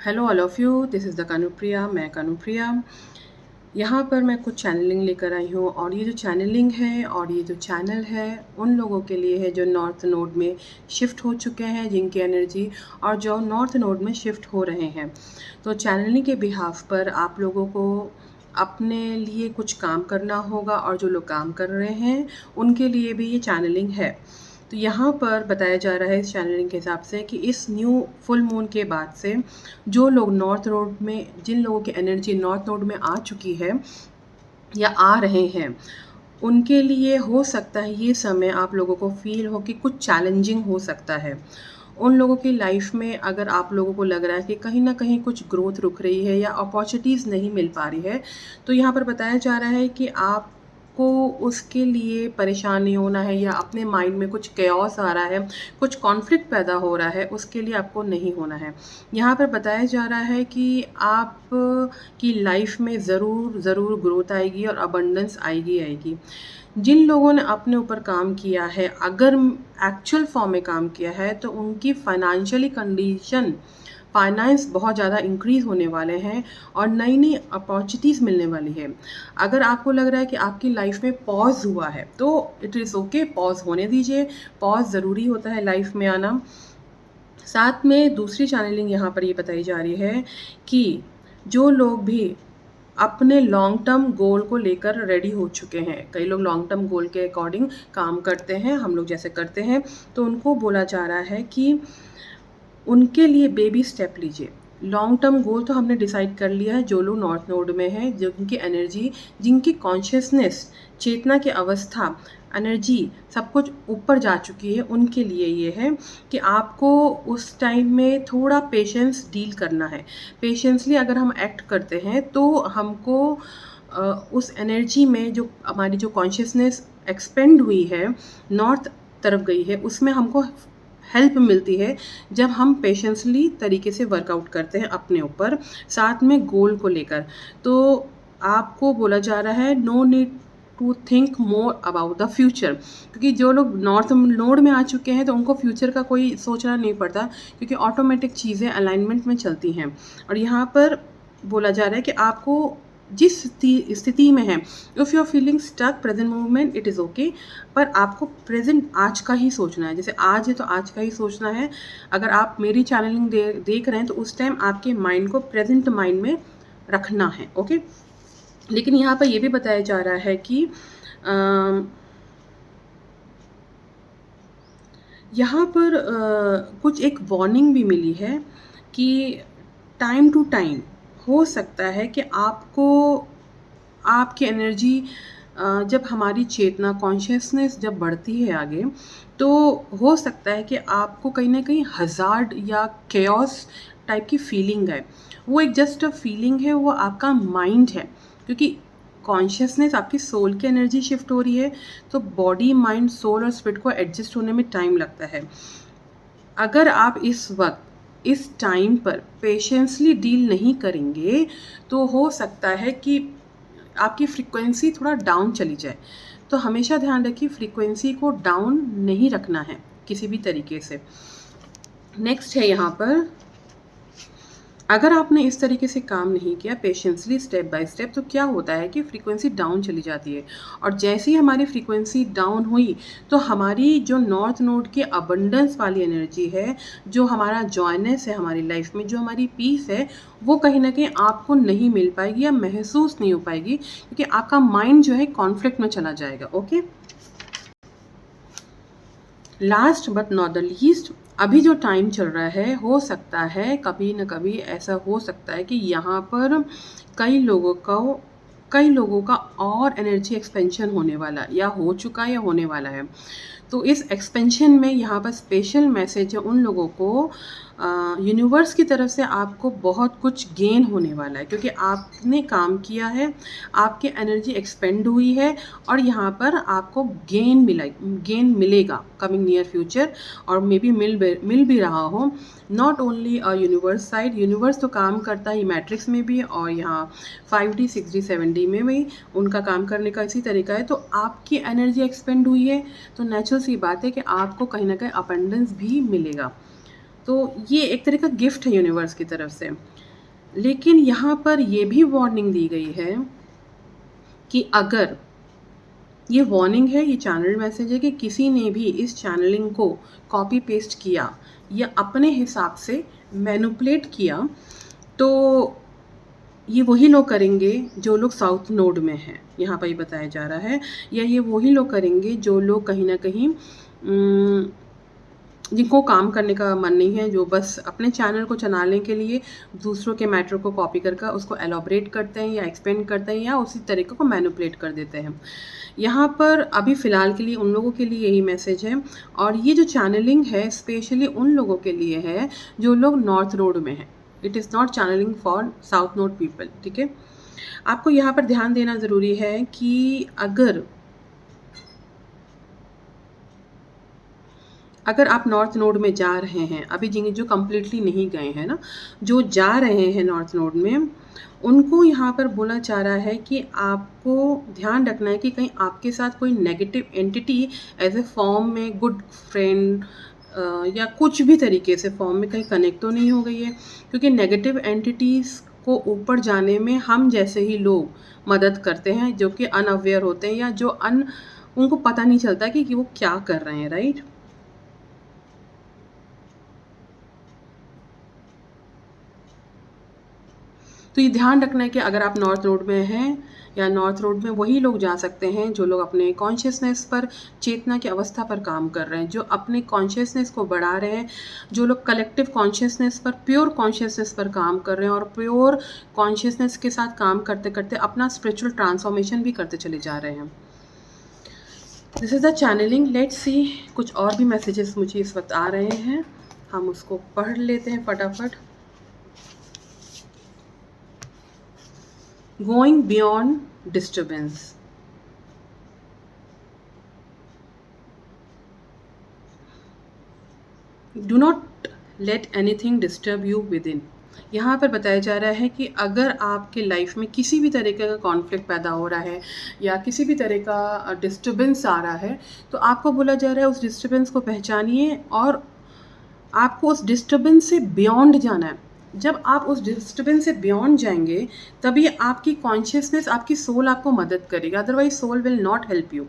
Hello all of you, this is the Kanupriya. मैं कानुप्रिया। यहाँ पर मैं कुछ चैनलिंग लेकर आई हूँ और ये जो चैनलिंग है और ये जो चैनल है उन लोगों के लिए है जो नॉर्थ नोड में शिफ्ट हो चुके हैं, जिनकी एनर्जी और जो नॉर्थ नोड में शिफ्ट हो रहे हैं। तो चैनलिंग के बिहाफ पर आप लोगों को अपने लिए कुछ काम करना होगा और जो लोग काम कर रहे हैं उनके लिए भी ये चैनलिंग है। तो यहाँ पर बताया जा रहा है इस चैनलिंग के हिसाब से कि इस न्यू फुल मून के बाद से जो लोग नॉर्थ नोड में, जिन लोगों की एनर्जी नॉर्थ नोड में आ चुकी है या आ रहे हैं, उनके लिए हो सकता है ये समय आप लोगों को फील हो कि कुछ चैलेंजिंग हो सकता है। उन लोगों की लाइफ में अगर आप लोगों को लग रहा है कि कहीं ना कहीं कुछ ग्रोथ रुक रही है या अपॉर्चुनिटीज़ नहीं मिल पा रही है, तो यहाँ पर बताया जा रहा है कि आपको उसके लिए परेशान नहीं होना है या अपने माइंड में कुछ केओस आ रहा है, कुछ कॉन्फ्लिक्ट पैदा हो रहा है, उसके लिए आपको नहीं होना है। यहाँ पर बताया जा रहा है कि आप की लाइफ में ज़रूर ग्रोथ आएगी और अबंडेंस आएगी। जिन लोगों ने अपने ऊपर काम किया है, अगर एक्चुअल फॉर्म में काम किया है, तो उनकी फाइनेंशियली कंडीशन, फाइनेंस बहुत ज़्यादा इंक्रीज़ होने वाले हैं और नई नई अपॉर्चुनिटीज़ मिलने वाली है। अगर आपको लग रहा है कि आपकी लाइफ में पॉज हुआ है तो इट इज़ ओके, पॉज होने दीजिए। पॉज ज़रूरी होता है लाइफ में आना। साथ में दूसरी चैनलिंग यहाँ पर ये बताई जा रही है कि जो लोग भी अपने लॉन्ग टर्म गोल को लेकर रेडी हो चुके हैं, कई लोग लॉन्ग टर्म गोल के अकॉर्डिंग काम करते हैं, हम लोग जैसे करते हैं, तो उनको बोला जा रहा है कि उनके लिए बेबी स्टेप लीजिए। लॉन्ग टर्म गोल तो हमने डिसाइड कर लिया है। जो लोग नॉर्थ नोड में हैं, जिनकी एनर्जी, जिनकी कॉन्शियसनेस, चेतना की अवस्था, एनर्जी सब कुछ ऊपर जा चुकी है, उनके लिए ये है कि आपको उस टाइम में थोड़ा पेशेंस डील करना है। पेशेंसली अगर हम एक्ट करते हैं तो हमको उस एनर्जी में जो हमारी जो कॉन्शियसनेस एक्सपेंड हुई है, नॉर्थ तरफ गई है, उसमें हमको हेल्प मिलती है जब हम पेशेंसली तरीके से वर्कआउट करते हैं अपने ऊपर, साथ में गोल को लेकर। तो आपको बोला जा रहा है no need to think more about the future, क्योंकि जो लोग नॉर्थ नोड में आ चुके हैं तो उनको फ्यूचर का कोई सोचना नहीं पड़ता, क्योंकि ऑटोमेटिक चीज़ें अलाइनमेंट में चलती हैं। और यहाँ पर बोला जा रहा है कि आपको जिस स्थिति में है, if you are feeling stuck present movement, it is okay, पर आपको प्रेजेंट आज का ही सोचना है। जैसे आज है तो आज का ही सोचना है। अगर आप मेरी चैनलिंग देख रहे हैं तो उस टाइम आपके माइंड को प्रेजेंट माइंड में रखना है, ओके। लेकिन यहाँ पर यह भी बताया जा रहा है कि यहाँ पर कुछ एक वार्निंग भी मिली है कि टाइम टू टाइम हो सकता है कि आपको आपकी एनर्जी, जब हमारी चेतना, कॉन्शियसनेस जब बढ़ती है आगे, तो हो सकता है कि आपको कहीं ना कहीं हज़ार्ड या केओस टाइप की फीलिंग है। वो एक जस्ट अ फीलिंग है, वो आपका माइंड है, क्योंकि कॉन्शियसनेस आपकी सोल की एनर्जी शिफ्ट हो रही है, तो बॉडी, माइंड, सोल और स्पिरिट को एडजस्ट होने में टाइम लगता है। अगर आप इस वक्त, इस टाइम पर पेशेंसली डील नहीं करेंगे तो हो सकता है कि आपकी फ्रीक्वेंसी थोड़ा डाउन चली जाए। तो हमेशा ध्यान रखिए, फ्रीक्वेंसी को डाउन नहीं रखना है किसी भी तरीके से। नेक्स्ट है यहाँ पर, अगर आपने इस तरीके से काम नहीं किया पेशेंसली स्टेप बाय स्टेप, तो क्या होता है कि फ्रीक्वेंसी डाउन चली जाती है। और जैसे ही हमारी फ्रीक्वेंसी डाउन हुई तो हमारी जो नॉर्थ नोड की अबंडेंस वाली एनर्जी है, जो हमारा जॉयनेस है हमारी लाइफ में, जो हमारी पीस है, वो कहीं ना कहीं आपको नहीं मिल पाएगी या महसूस नहीं हो पाएगी, क्योंकि आपका माइंड जो है कॉन्फ्लिक्ट में चला जाएगा, okay. Last but not the least, अभी जो टाइम चल रहा है, हो सकता है कभी न कभी ऐसा हो सकता है कि यहाँ पर कई लोगों का और एनर्जी एक्सपेंशन होने वाला या हो चुका है या होने वाला है। तो इस एक्सपेंशन में यहाँ पर स्पेशल मैसेज है उन लोगों को, यूनिवर्स की तरफ से आपको बहुत कुछ गेन होने वाला है, क्योंकि आपने काम किया है, आपकी एनर्जी एक्सपेंड हुई है और यहाँ पर आपको गेन मिलेगा कमिंग नियर फ्यूचर, और मे बी मिल भी रहा हो। Not only universe side, universe तो काम करता है मैट्रिक्स में भी और यहाँ 5D 6D 7D में भी उनका काम करने का इसी तरीका है। तो आपकी एनर्जी एक्सपेंड हुई है तो नेचुरल सी बात है कि आपको कहीं ना कहीं अबंडेंस भी मिलेगा। तो ये एक तरह का गिफ्ट है यूनिवर्स की तरफ से। लेकिन यहाँ पर ये भी वार्निंग दी गई है कि अगर ये वार्निंग है, ये चैनल मैसेज है कि किसी ने भी इस चैनलिंग को कॉपी पेस्ट किया या अपने हिसाब से मैनिपुलेट किया, तो ये वही लोग करेंगे जो लोग साउथ नोड में हैं, यहाँ पर ये बताया जा रहा है। या ये वही लोग करेंगे जो लोग कहीं ना कहीं जिनको काम करने का मन नहीं है, जो बस अपने चैनल को चलाने के लिए दूसरों के मैटर को कॉपी करके उसको एलोबरेट करते हैं या एक्सपेंड करते हैं या उसी तरीके को मैनिपुलेट कर देते हैं। यहाँ पर अभी फ़िलहाल के लिए उन लोगों के लिए यही मैसेज है। और ये जो चैनलिंग है स्पेशली उन लोगों के लिए है जो लोग नॉर्थ नोड में हैं। It is not channelling for south node people, ठीक है। आपको यहाँ पर ध्यान देना ज़रूरी है कि अगर आप नॉर्थ नोड में जा रहे हैं, अभी जो कम्प्लीटली नहीं गए हैं ना, जो जा रहे हैं नॉर्थ नोड में, उनको यहाँ पर बोला जा रहा है कि आपको ध्यान रखना है कि कहीं आपके साथ कोई negative entity as a form में गुड फ्रेंड या कुछ भी तरीके से फॉर्म में कहीं कनेक्ट तो नहीं हो गई है। क्योंकि नेगेटिव एंटिटीज़ को ऊपर जाने में हम जैसे ही लोग मदद करते हैं जो कि अनअवेयर होते हैं या जो उनको पता नहीं चलता कि वो क्या कर रहे हैं, राइट। तो ये ध्यान रखना है कि अगर आप नॉर्थ रोड में हैं या नॉर्थ रोड में वही लोग जा सकते हैं जो लोग अपने कॉन्शियसनेस पर, चेतना की अवस्था पर काम कर रहे हैं, जो अपने कॉन्शियसनेस को बढ़ा रहे हैं, जो लोग कलेक्टिव कॉन्शियसनेस पर, प्योर कॉन्शियसनेस पर काम कर रहे हैं और प्योर कॉन्शियसनेस के साथ काम करते करते अपना स्पिरिचुअल ट्रांसफॉर्मेशन भी करते चले जा रहे हैं। This is the channelling. Let's see, कुछ और भी मैसेजेस मुझे इस वक्त आ रहे हैं, हम उसको पढ़ लेते हैं फटाफट। Going beyond disturbance. Do not let anything disturb you within. यहाँ पर बताया जा रहा है कि अगर आपके लाइफ में किसी भी तरीके का कॉन्फ्लिक्ट पैदा हो रहा है या किसी भी तरह का डिस्टर्बेंस आ रहा है, तो आपको बोला जा रहा है उस डिस्टर्बेंस को पहचानिए और आपको उस डिस्टर्बेंस से बियॉन्ड जाना है। जब आप उस डिस्टर्बेंस से बियॉन्ड जाएंगे तभी आपकी कॉन्शियसनेस, आपकी सोल आपको मदद करेगी। Otherwise soul will not help you,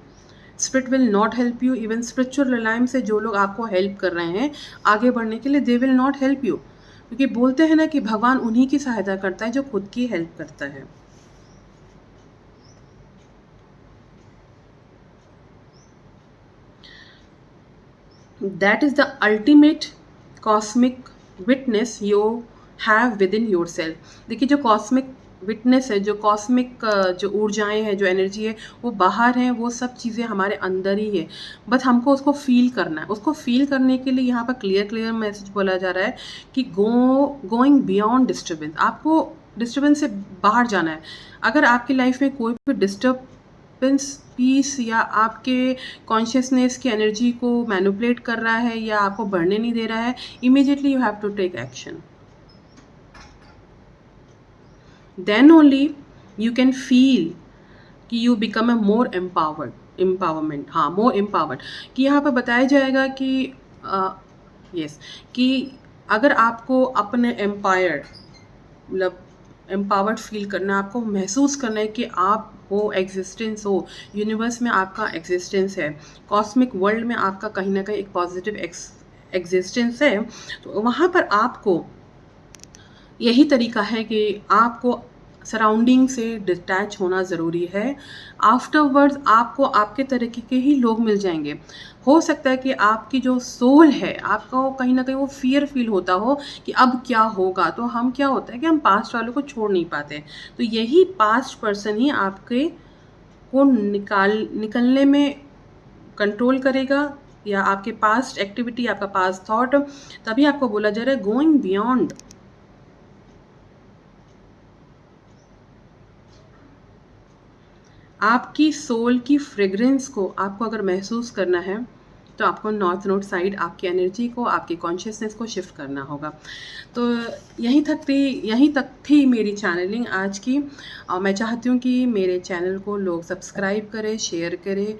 spirit will not help you. Even spiritual reliance से जो लोग आपको हेल्प कर रहे हैं आगे बढ़ने के लिए, they will not help you. क्योंकि बोलते हैं ना कि भगवान उन्हीं की सहायता करता है जो खुद की हेल्प करता है। That is the ultimate cosmic witness you have with in your self. देखिए, जो कॉस्मिक विटनेस है, जो कॉस्मिक जो ऊर्जाएं हैं, जो एनर्जी है, वो बाहर है, वो सब चीज़ें हमारे अंदर ही है। बस हमको उसको फील करना है। उसको फील करने के लिए यहाँ पर क्लियर मैसेज बोला जा रहा है कि गोइंग बियॉन्ड डिस्टर्बेंस। आपको डिस्टर्बेंस से बाहर जाना है। अगर आपकी लाइफ में कोई भी डिस्टर्बेंस पीस या आपके कॉन्शियसनेस की एनर्जी को मैनिपुलेट कर रहा है या आपको बढ़ने नहीं दे रहा है, immediately you have to take action. Then only you can feel कि you become a more empowerment. हाँ, मोर एम्पावर्ड। कि यहाँ पर बताया जाएगा कि यस, कि अगर आपको अपने एम्पायर, मतलब एम्पावर्ड फील करना, आपको महसूस करना है कि आप हो, एग्जिस्टेंस हो, यूनिवर्स में आपका एग्जिस्टेंस है, कॉस्मिक वर्ल्ड में आपका कहीं ना कहीं एक पॉजिटिव एग्जिस्टेंस है, तो वहाँ पर आपको यही तरीका है कि आपको सराउंडिंग से डिटैच होना ज़रूरी है। आफ्टरवर्ड्स आपको आपके तरीके के ही लोग मिल जाएंगे। हो सकता है कि आपकी जो सोल है, आपको कहीं ना कहीं वो फियर फील होता हो कि अब क्या होगा। तो हम क्या होता है कि हम पास्ट वालों को छोड़ नहीं पाते, तो यही पास्ट पर्सन ही आपके को निकलने में कंट्रोल करेगा, या आपके पास्ट एक्टिविटी, आपका पास्ट थॉट। तभी आपको बोला जा रहा है गोइंग बियॉन्ड। आपकी सोल की फ्रेग्रेंस को आपको अगर महसूस करना है तो आपको नॉर्थ नोड साइड आपकी एनर्जी को, आपकी कॉन्शियसनेस को शिफ्ट करना होगा। तो यहीं तक थी मेरी चैनलिंग आज की। और मैं चाहती हूँ कि मेरे चैनल को लोग सब्सक्राइब करें, शेयर करें,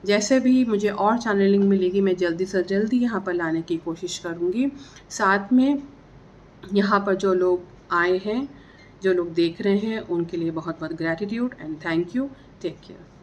जैसे भी मुझे और चैनलिंग मिलेगी मैं जल्दी से जल्दी यहाँ पर लाने की कोशिश करूँगी। साथ में यहाँ पर जो लोग आए हैं, जो लोग देख रहे हैं, उनके लिए बहुत बहुत gratitude and thank you. Take care.